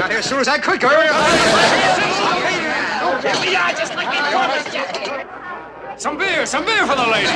got here as soon as I could. Go. Yeah, just like me. Some beer for the ladies.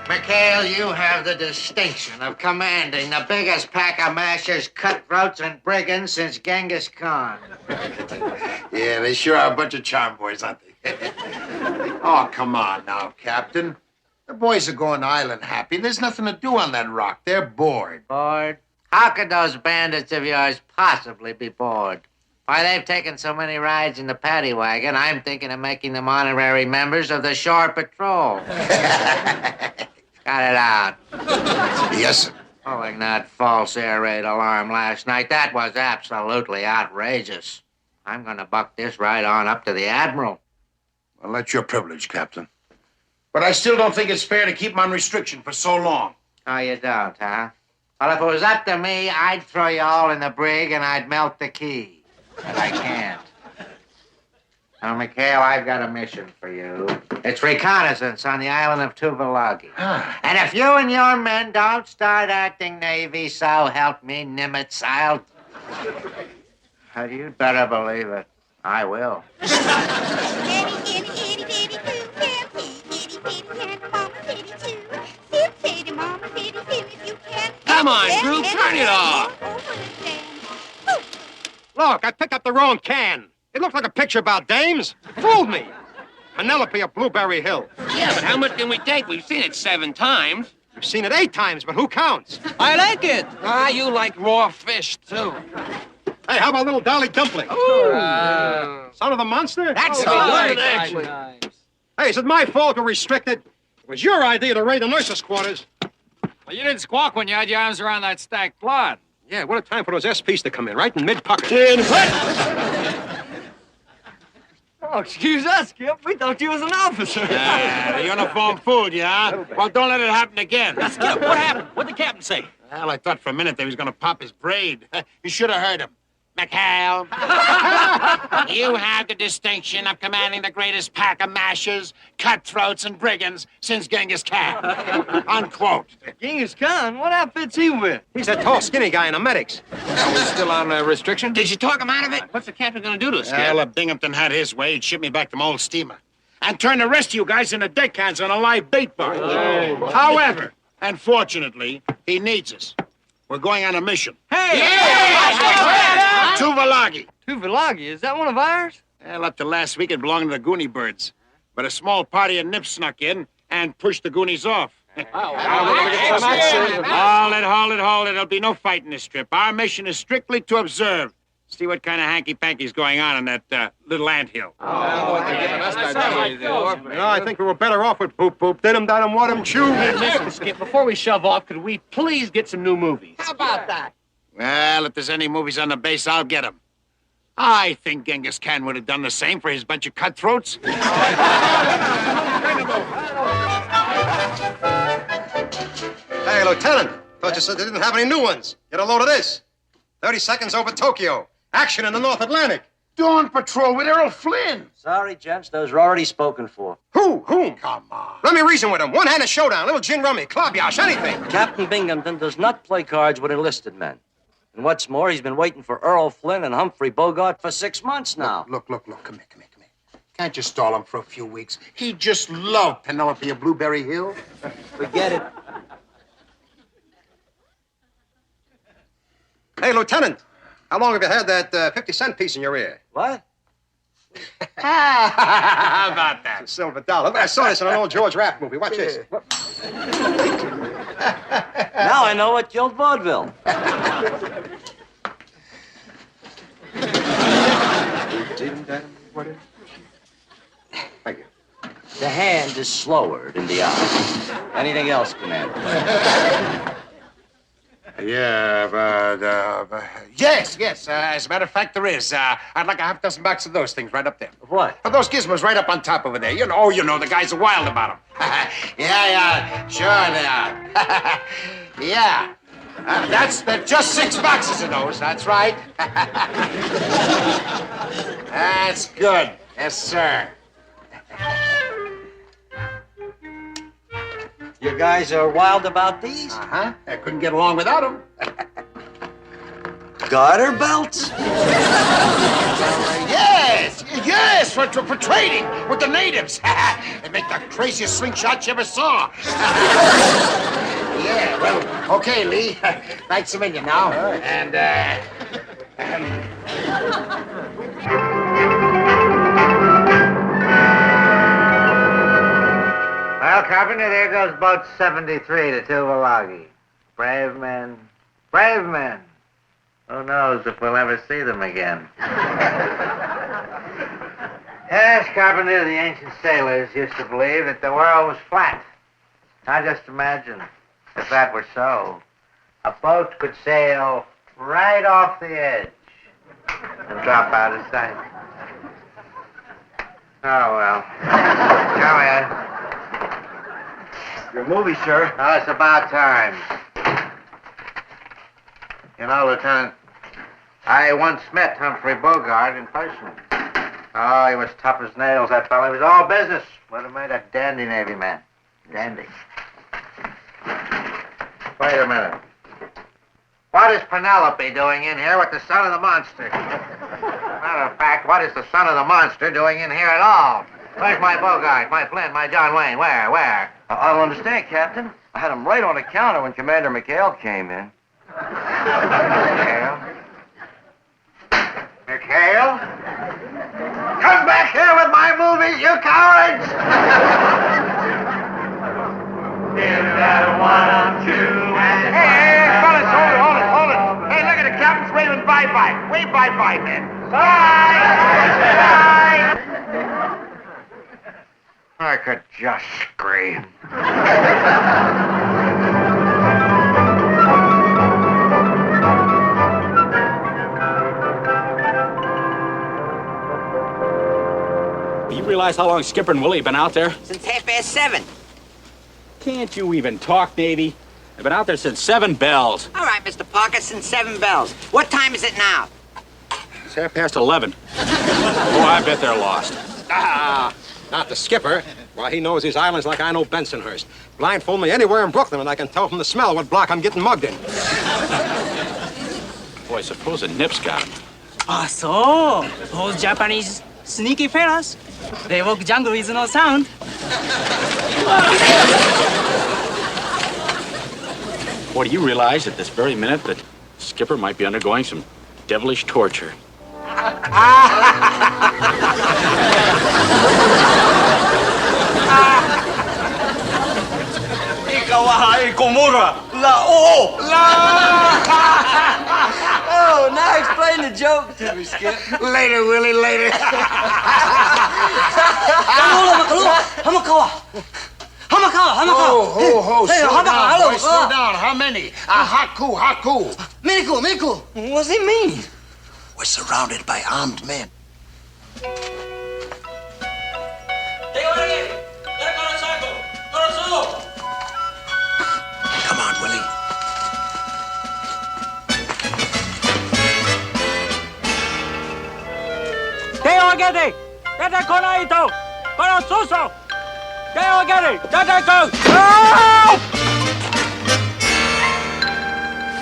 McHale, you have the distinction of commanding the biggest pack of mashers, cutthroats, and brigands since Genghis Khan. Yeah, they sure are a bunch of charm boys, aren't they? Oh, come on now, Captain. The boys are going island happy. There's nothing to do on that rock. They're bored. Bored? How could those bandits of yours possibly be bored? Why, they've taken so many rides in the paddy wagon, I'm thinking of making them honorary members of the Shore Patrol. Cut it out. Yes, sir. Pulling that false air raid alarm last night, that was absolutely outrageous. I'm gonna buck this right on up to the Admiral. Well, that's your privilege, Captain. But I still don't think it's fair to keep him on restriction for so long. Oh, you don't, huh? Well, if it was up to me, I'd throw you all in the brig and I'd melt the key. But I can't. Now, McHale, I've got a mission for you. It's reconnaissance on the island of Tuvalagi. And if you and your men don't start acting Navy, so help me, Nimitz, I'll... You'd better believe it. I will. Come on, Drew, turn it off. Look, I picked up the wrong can. It looked like a picture about dames. Fooled me. Penelope of Blueberry Hill. Yeah, but how much can we take? We've seen it 7 times. You've seen it 8 times, but who counts? I like it. Ah, you like raw fish, too. Hey, how about little Dolly Dumpling? Son of the monster? That's good. actually. Hey, is it my fault we're restricted? It was your idea to raid the nurses' quarters. Well, you didn't squawk when you had your arms around that stacked plot. Yeah, what a time for those SPs to come in, right in mid-pocket. Oh, excuse us, Skip. We thought you was an officer. The uniform fooled you, huh? Well, don't let it happen again. Skip, what happened? What'd the captain say? Well, I thought for a minute they was going to pop his braid. You should have heard him. McHale, you have the distinction of commanding the greatest pack of mashers, cutthroats, and brigands since Genghis Khan. Unquote. Genghis Khan? What outfit's he with? He's that tall, skinny guy in the medics. Are we still on restriction? Did you talk him out of it? What's the captain gonna do to us, Skip? Well, if Binghamton had his way, he'd ship me back to my old steamer and turn the rest of you guys into deckhands on a live bait bar. However, and fortunately, he needs us. We're going on a mission. Hey! Tuvalagi. Tuvalagi, is that one of ours? Well, up to last week, it belonged to the Goonie birds. But a small party of nips snuck in and pushed the Goonies off. Hold it. There'll be no fighting this trip. Our mission is strictly to observe. See what kind of hanky-panky's going on in that little anthill. I think we were better off with Boop Boop. Did him, done him, what him, chew. Hey, listen, Skip, before we shove off, could we please get some new movies? How about that? Well, if there's any movies on the base, I'll get them. I think Genghis Khan would have done the same for his bunch of cutthroats. Hey, Lieutenant. Thought you said they didn't have any new ones. Get a load of this. 30 seconds over Tokyo. Action in the North Atlantic. Dawn Patrol with Errol Flynn. Sorry, gents, those were already spoken for. Who? Whom? Come on. Let me reason with him. One-handed showdown, little gin rummy, club-yash, anything. Captain Binghamton does not play cards with enlisted men. And what's more, he's been waiting for Earl Flynn and Humphrey Bogart for 6 months now. Look. Come here. Can't you stall him for a few weeks? He just loved Penelope of Blueberry Hill. Forget it. Hey, Lieutenant. How long have you had that 50-cent piece in your ear? What? How about that? It's a silver dollar. I saw this in an old George Rapp movie. Watch this. Now I know what killed vaudeville. Thank you. The hand is slower than the eye. Anything else, Commander? Yeah, but yes. As a matter of fact, there is. I'd like a half dozen boxes of those things right up there. What? Oh, those gizmos right up on top over there. You know, the guys are wild about them. Yeah, sure they are. Yeah. That's just 6 boxes of those. That's right. That's good. Yes, sir. You guys are wild about these? Uh-huh. I couldn't get along without them. Garter belts? Yes, for trading with the natives. They make the craziest slingshot you ever saw. Yeah, well, okay, Lee. Nice to meet you now. And, Well, Carpenter, there goes boat 73 to Tuvalagi. Brave men. Brave men. Who knows if we'll ever see them again. Yes, Carpenter, the ancient sailors used to believe that the world was flat. Now just imagine, if that were so, a boat could sail right off the edge and drop out of sight. Oh, well. Come here. Your movie, sir. Oh, it's about time. You know, Lieutenant, I once met Humphrey Bogart in person. Oh, he was tough as nails, that fellow. He was all business. Would have made a dandy Navy man. Dandy. Wait a minute. What is Penelope doing in here with the son of the monster? Matter of fact, what is the son of the monster doing in here at all? Where's my Bogart, my Flint, my John Wayne? Where? I don't understand, Captain. I had him right on the counter when Commander McHale came in. McHale? Come back here with my movies, you cowards! Give that 1, 2, and... Hey, fellas, hold it. Hey, look at the captain's waving bye-bye. Wave bye-bye, men. Bye! I could just scream. You realize how long Skipper and Willie have been out there? Since 7:30. Can't you even talk, Navy? They've been out there since 7 bells. All right, Mr. Parker, since 7 bells. What time is it now? It's 11:30. Oh, I bet they're lost. Not the skipper. Why, he knows these islands like I know Bensonhurst. Blindfold me anywhere in Brooklyn, and I can tell from the smell what block I'm getting mugged in. Boy, suppose the nips got him. Ah, so those Japanese sneaky fellas. They walk jungle with no sound. Boy, do you realize at this very minute that Skipper might be undergoing some devilish torture? Oh, now explain the joke to me, Skip. later, Willie, later. Ho, Hey, slow down, hello. boy, slow down. How many? Haku. Miracle. What's it mean? We're surrounded by armed men. Come on, Willie.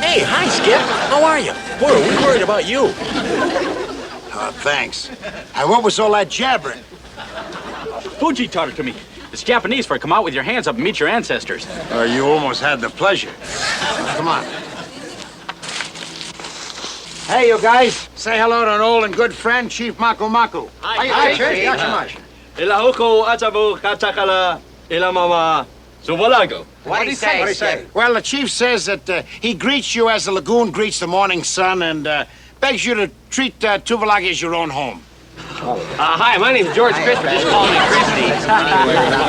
Hey, hi, Skip. How are you? Boy, are we worried about you. Thanks. What was all that jabbering? Fuji taught it to me. It's Japanese for come out with your hands up and meet your ancestors. You almost had the pleasure. Come on. Hey, you guys. Say hello to an old and good friend, Chief Maku. Hi, Chief. Yashimash. Elahuko atabu katakala ilamama Suvalago. What'd he say? What'd he say? Well, the chief says that he greets you as the lagoon greets the morning sun and begs you to treat Tuvalagi as your own home. Hi, my name's George Christopher. Just call me Christy.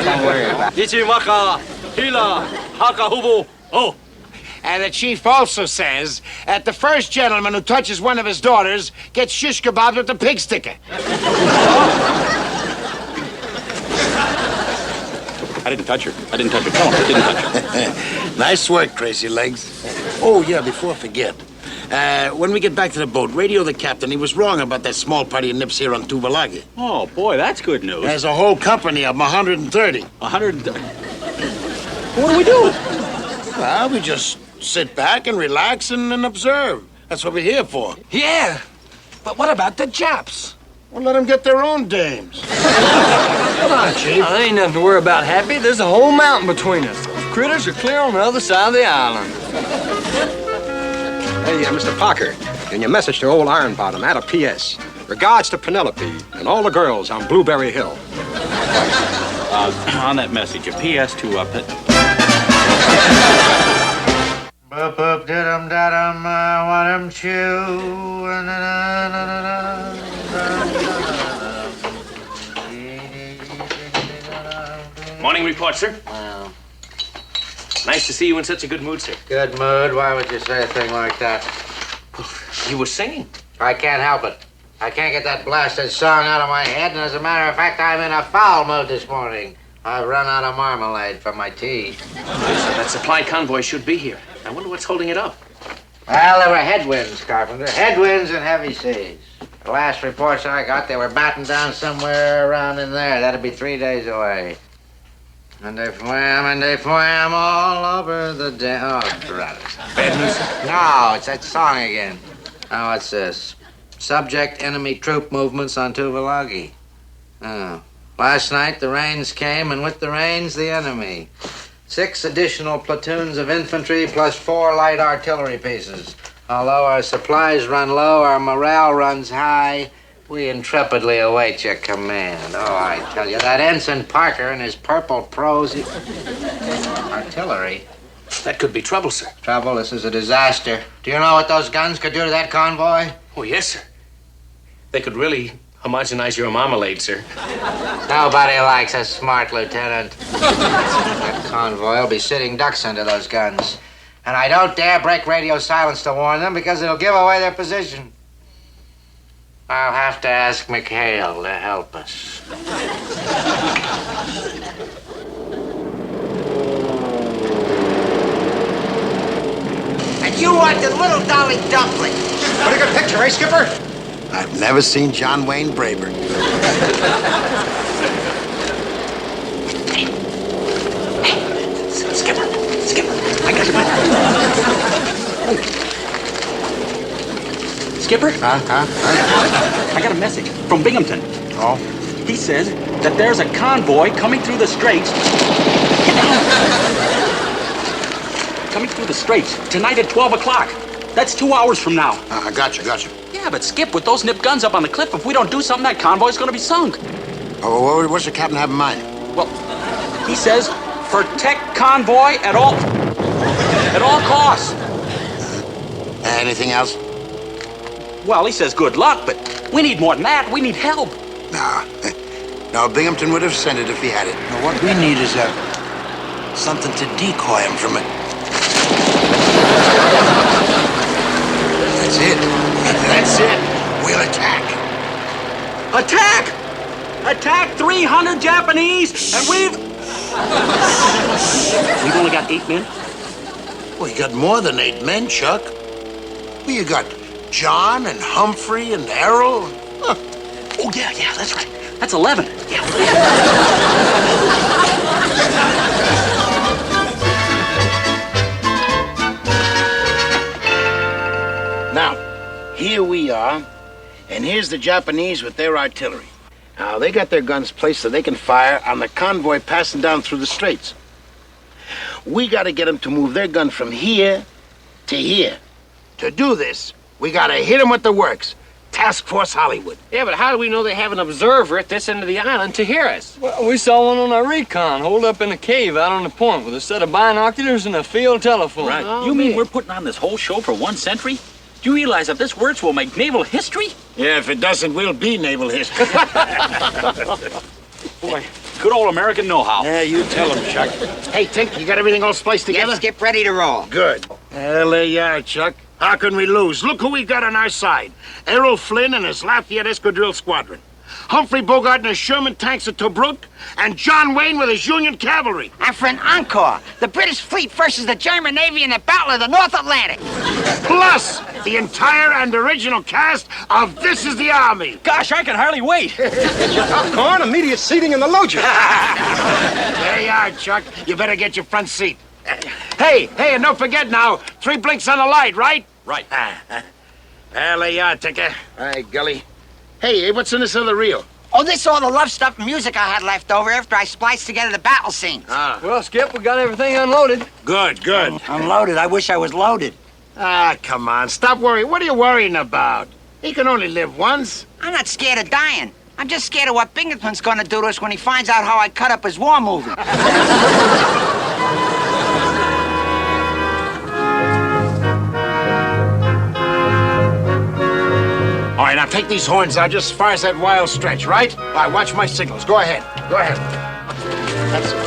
Don't worry about it. Ichimaka, Hila, Hakahubu. Oh, And the chief also says that the first gentleman who touches one of his daughters gets shish kebabs with the pig sticker. I didn't touch her. I didn't touch her. Tell him I didn't touch her. Nice work, Crazy Legs. Oh, yeah, before I forget. When we get back to the boat, radio the captain. He was wrong about that small party of nips here on Tuvalagi. Oh, boy, that's good news. There's a whole company of 130. 130. What do we do? Well, we just sit back and relax and observe. That's what we're here for. Yeah, but what about the Japs? Well, let them get their own dames. Come on, Chief. There ain't nothing to worry about, Happy. There's a whole mountain between us. Those critters are clear on the other side of the island. Hey, Mr. Parker, in your message to old Iron Bottom, add a P.S. Regards to Penelope and all the girls on Blueberry Hill. On that message, a P.S. to Boop boop didum dadum, want 'em chew. Morning report, sir. Nice to see you in such a good mood, sir. Good mood. Why would you say a thing like that? You were singing. I can't help it. I can't get that blasted song out of my head, and as a matter of fact, I'm in a foul mood this morning. I've run out of marmalade for my tea. That supply convoy should be here. I wonder what's holding it up. Well, there were headwinds, Carpenter. Headwinds and heavy seas. The last reports I got, they were battened down somewhere around in there. That'd be 3 days away. And they swam all over the dam. Oh, brother. Bad news. No, it's that song again. Oh, what's this? Subject enemy troop movements on Tuvalagi. Oh. Last night the rains came, and with the rains the enemy. 6 additional platoons of infantry plus 4 light artillery pieces. Although our supplies run low, our morale runs high. We intrepidly await your command. Oh, I tell you, that Ensign Parker and his purple prose... Artillery? That could be trouble, sir. Trouble, this is a disaster. Do you know what those guns could do to that convoy? Oh, yes, sir. They could really homogenize your marmalade, sir. Nobody likes a smart lieutenant. That convoy will be sitting ducks under those guns. And I don't dare break radio silence to warn them because it'll give away their position. I'll have to ask McHale to help us. And you want the little Dolly Dumpling. Pretty good picture, eh, Skipper? I've never seen John Wayne braver. Skipper, I got you. Skipper? I got a message from Binghamton. Oh? He says that there's a convoy coming through the straits. Coming through the straits tonight at 12 o'clock. That's 2 hours from now. Gotcha. Yeah, but Skip, with those nip guns up on the cliff, if we don't do something, that convoy's gonna be sunk. Oh, what's the captain have in mind? Well, he says protect convoy at all costs. Anything else? Well, he says good luck, but we need more than that. We need help. No, Binghamton would have sent it if he had it. Now, what we need is something to decoy him from it. That's it. That's it. We'll attack. Attack! Attack 300 Japanese, and we've only got 8 men. Well, you got more than 8 men, Chuck. Well, you got John and Humphrey and Errol. Huh. Oh, yeah, that's right. That's 11. Yeah. Now, here we are, and here's the Japanese with their artillery. Now, they got their guns placed so they can fire on the convoy passing down through the straits. We got to get them to move their gun from here to here. To do this, we got to hit them with the works. Task Force Hollywood. Yeah, but how do we know they have an observer at this end of the island to hear us? Well, we saw one on our recon, holed up in a cave out on the point with a set of binoculars and a field telephone. Right. Oh, You mean yeah. we're putting on this whole show for 1 century? Do you realize if this works, we'll make naval history? Yeah, if it doesn't, we'll be naval history. Boy, good old American know-how. Yeah, you tell him, Chuck. Hey, Tink, you got everything all spliced Get together? Skip ready to roll. Good. Well, there you are, Chuck. How can we lose? Look who we got on our side. Errol Flynn and his Lafayette Escadrille Squadron. Humphrey Bogart and his Sherman tanks at Tobruk. And John Wayne with his Union cavalry. And for an encore, the British fleet versus the German Navy in the Battle of the North Atlantic. Plus the entire and original cast of This Is the Army. Gosh, I can hardly wait. Popcorn, immediate seating in the loger. There you are, Chuck. You better get your front seat. Hey, and don't forget now, 3 blinks on the light, right? Right. Well, there you are, Tinker. All right, Gully. Hey, what's in this other reel? Oh, this is all the love stuff and music I had left over after I spliced together the battle scenes. Well, Skip, we got everything unloaded. Good. Unloaded. I wish I was loaded. Come on. Stop worrying. What are you worrying about? He can only live once. I'm not scared of dying. I'm just scared of what Binghamton's gonna do to us when he finds out how I cut up his war movie. All right, now take these horns out just as far as that wild stretch, right? All right, watch my signals. Go ahead. That's it.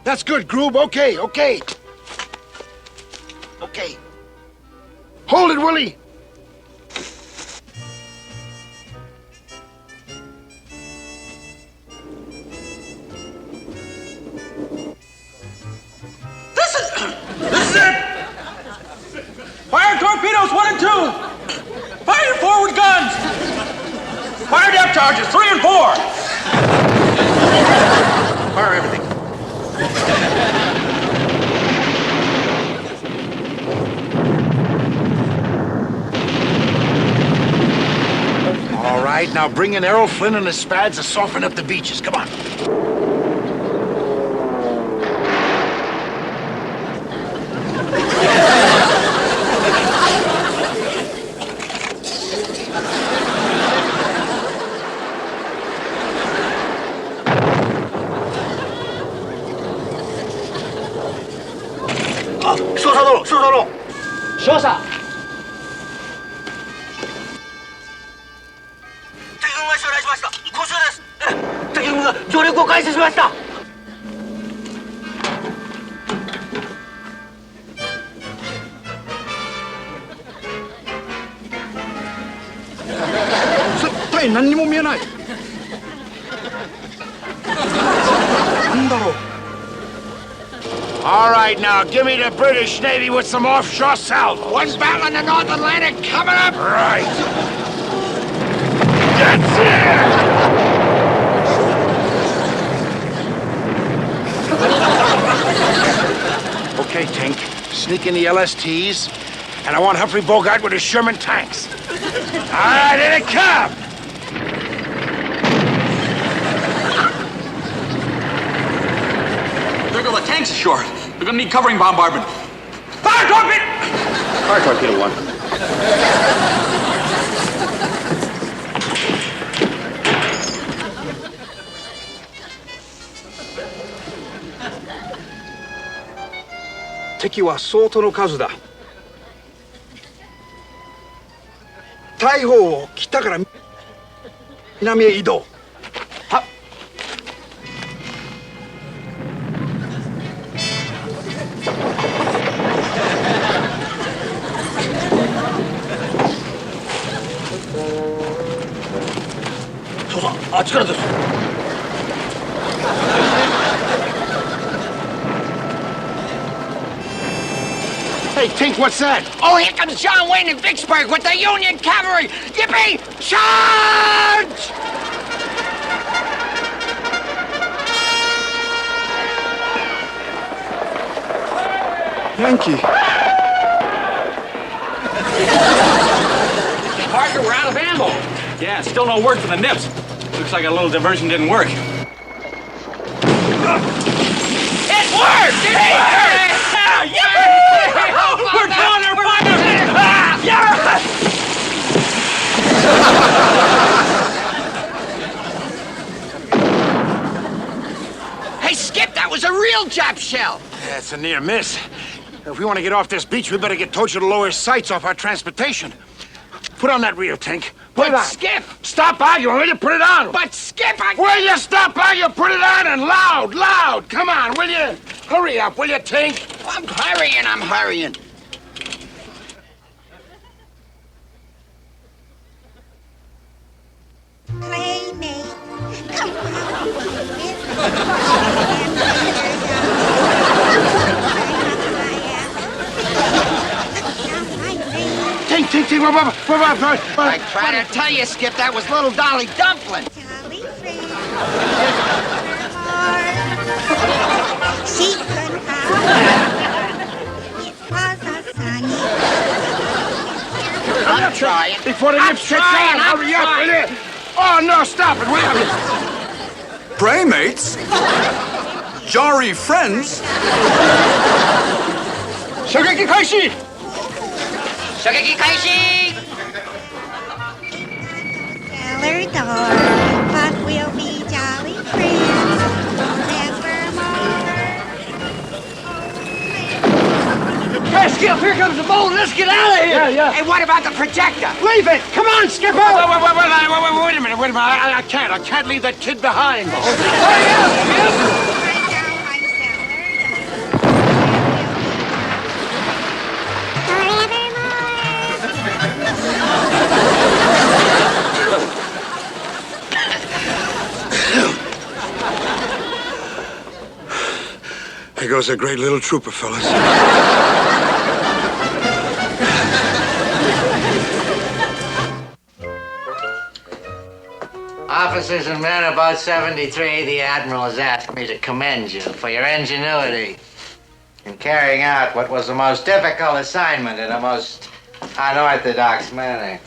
That's good, Groob. Okay. Hold it, Willie. Fire torpedoes 1 and 2. Fire your forward guns. Fire depth charges 3 and 4. Fire everything. All right, now bring in Errol Flynn and his Spads to soften up the beaches. Come on. All right, now give me the British Navy with some offshore salvo. One battle in the North Atlantic coming up. Right. That's it. Okay, Tink. Sneak in the LSTs, and I want Humphrey Bogart with his Sherman tanks. All right, here they come. There go the tanks ashore. They're gonna need covering bombardment. Fire torpedo. Fire torpedo 1.敵は相当の数だ。大砲を北から南へ移動。はそうだ、あっちからです。Hey, Tink, what's that? Oh, here comes John Wayne and Vicksburg with the Union cavalry. Yippee! Charge! Yankee. Parker, we're out of ammo. Yeah, still no word from the Nips. Looks like a little diversion didn't work. It worked! It worked! We're killing her fire! Yeah! Hey, Skip, that was a real Jap shell. Yeah, it's a near miss. If we want to get off this beach, we better get Tojo to lower his sights off our transportation. Put on that reel, Tink. Put it on. Skip! Stop arguing, will you? Put it on. But, Skip, Will you stop arguing? Put it on and loud, loud. Come on, will you? Hurry up, will you, Tink? I'm hurrying. Playmate, come Tink, I try to tell you, Skip, that was little Dolly Dumpling. Jolly friend, she couldn't have. It was a sunny. I'm trying. Before the I'm lips shut trying, down, I'm hurry up, trying. will you? Oh, no, stop it, will you? Playmates? Jolly friends? Shogeki Kaishi! Shogeki Kaishi! Cellar door, but we'll be jolly friends forevermore. Hey, Skip, here comes the boat. Let's get out of here. Yeah. Hey, what about the projector? Leave it. Come on, Skipper. Wait a minute. I can't leave that kid behind. There goes a great little trooper, fellas. Officers and men of Boat 73, the Admiral has asked me to commend you for your ingenuity in carrying out what was the most difficult assignment in a most unorthodox manner.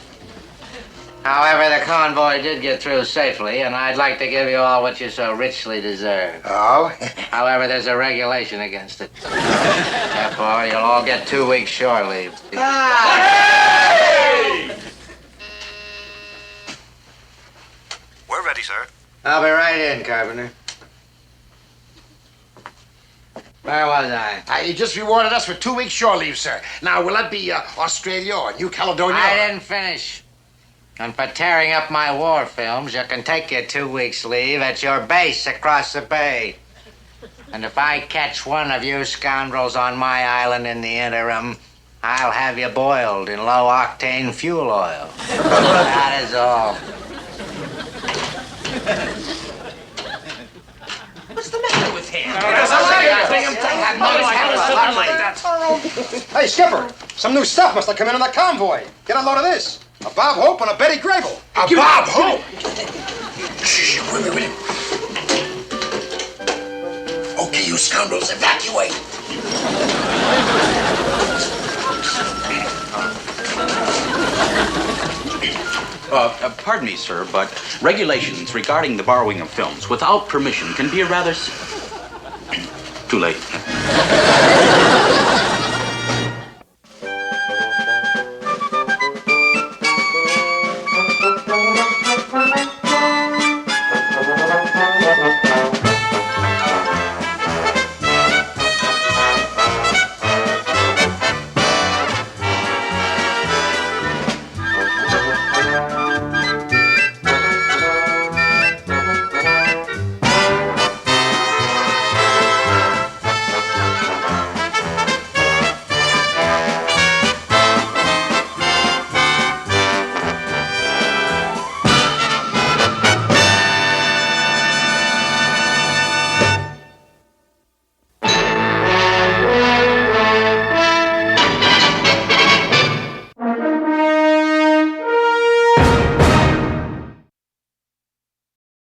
However, the convoy did get through safely, and I'd like to give you all what you so richly deserve. Oh? However, there's a regulation against it. Therefore, you'll all get 2 weeks shore leave. We're ready, sir. I'll be right in, Carpenter. Where was I? You just rewarded us for 2 weeks shore leave, sir. Now, will that be Australia or New Caledonia? I didn't finish. And for tearing up my war films, you can take your 2 weeks leave at your base across the bay. And if I catch one of you scoundrels on my island in the interim, I'll have you boiled in low-octane fuel oil. That is all. What's the matter with him? Hey, Skipper, some new stuff must have come in on the convoy. Get a load of this. A Bob Hope and a Betty Grable. A Bob Hope? Shh, wait a minute. Okay, you scoundrels, evacuate. Pardon me, sir, but regulations regarding the borrowing of films without permission can be a rather... Too late.